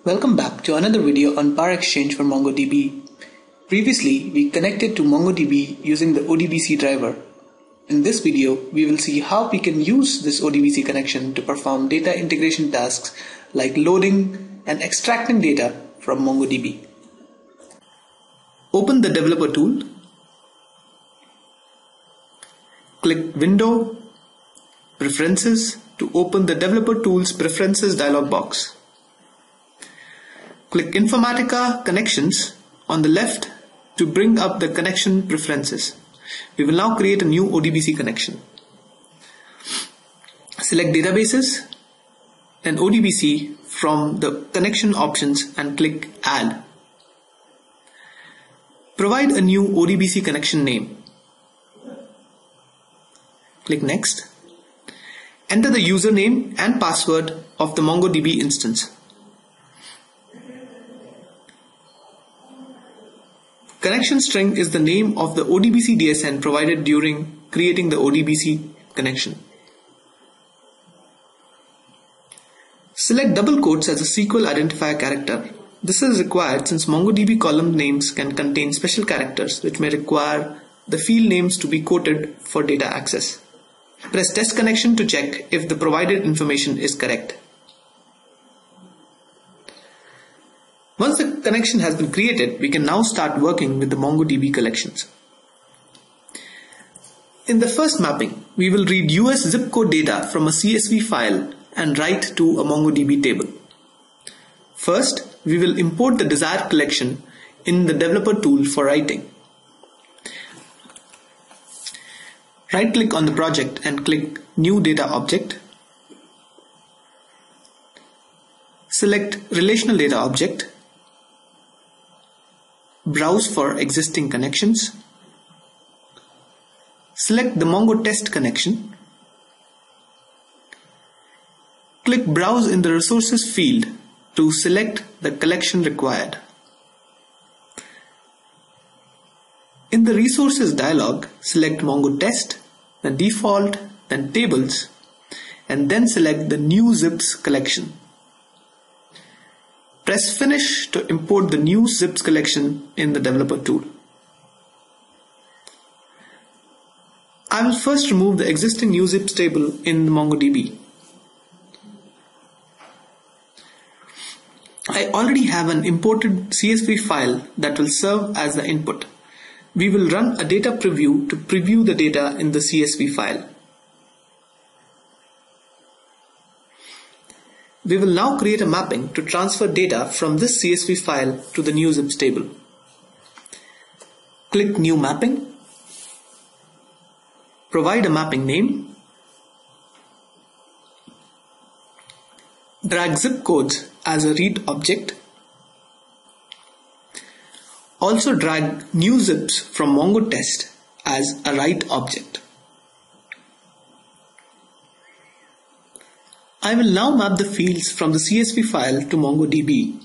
Welcome back to another video on PowerExchange for MongoDB. Previously, we connected to MongoDB using the ODBC driver. In this video, we will see how we can use this ODBC connection to perform data integration tasks like loading and extracting data from MongoDB. Open the developer tool. Click Window, Preferences to open the Developer Tools Preferences dialog box. Click Informatica Connections on the left to bring up the connection preferences. We will now create a new ODBC connection. Select Databases and ODBC from the connection options and click Add. Provide a new ODBC connection name. Click Next. Enter the username and password of the MongoDB instance. Connection string is the name of the ODBC DSN provided during creating the ODBC connection. Select double quotes as a SQL identifier character. This is required since MongoDB column names can contain special characters which may require the field names to be quoted for data access. Press Test Connection to check if the provided information is correct. Once the connection has been created, we can now start working with the MongoDB collections. In the first mapping, we will read US zip code data from a CSV file and write to a MongoDB table. First, we will import the desired collection in the developer tool for writing. Right-click on the project and click New Data Object. Select Relational Data Object. Browse for existing connections. Select the Mongo test connection. Click Browse in the Resources field to select the collection required. In the Resources dialog, select Mongo test, then Default, then Tables, and then select the New Zips collection. Press Finish to import the new zips collection in the developer tool. I will first remove the existing new zips table in MongoDB. I already have an imported CSV file that will serve as the input. We will run a data preview to preview the data in the CSV file. We will now create a mapping to transfer data from this CSV file to the new zips table. Click New Mapping. Provide a mapping name. Drag zip codes as a read object. Also drag new zips from Mongo test as a write object. I will now map the fields from the CSV file to MongoDB.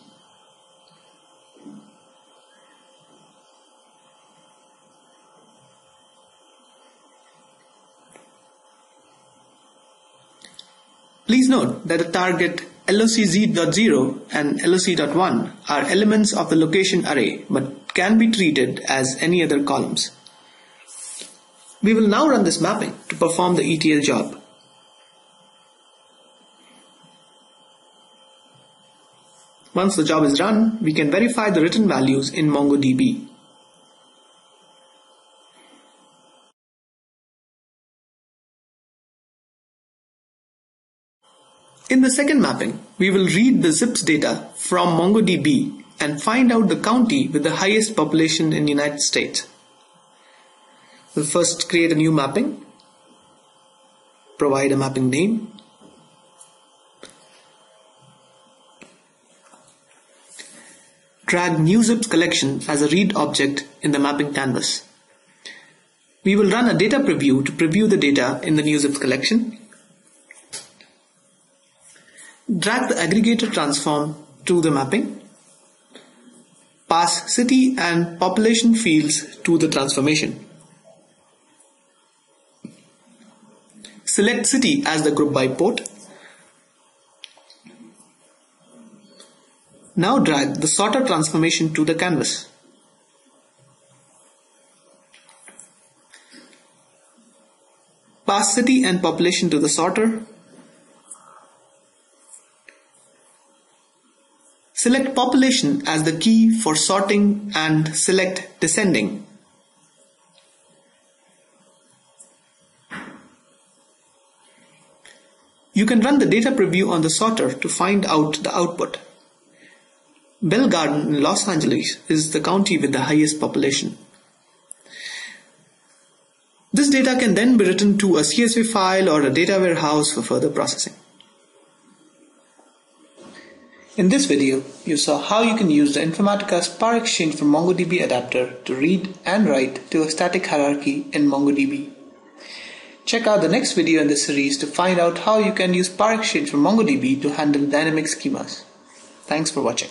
Please note that the target LOCZ.0 and LOC.1 are elements of the location array but can be treated as any other columns. We will now run this mapping to perform the ETL job. Once the job is run, we can verify the written values in MongoDB. In the second mapping, we will read the zips data from MongoDB and find out the county with the highest population in the United States. We'll first create a new mapping, provide a mapping name, drag new zips collection as a read object in the mapping canvas. We will run a data preview to preview the data in the new zips collection. Drag the aggregator transform to the mapping. Pass city and population fields to the transformation. Select city as the group by port. Now drag the sorter transformation to the canvas. Pass city and population to the sorter. Select population as the key for sorting and select descending. You can run the data preview on the sorter to find out the output. Bell Garden in Los Angeles is the county with the highest population. This data can then be written to a CSV file or a data warehouse for further processing. In this video, you saw how you can use the Informatica's PowerExchange for MongoDB adapter to read and write to a static hierarchy in MongoDB. Check out the next video in this series to find out how you can use PowerExchange for MongoDB to handle dynamic schemas. Thanks for watching.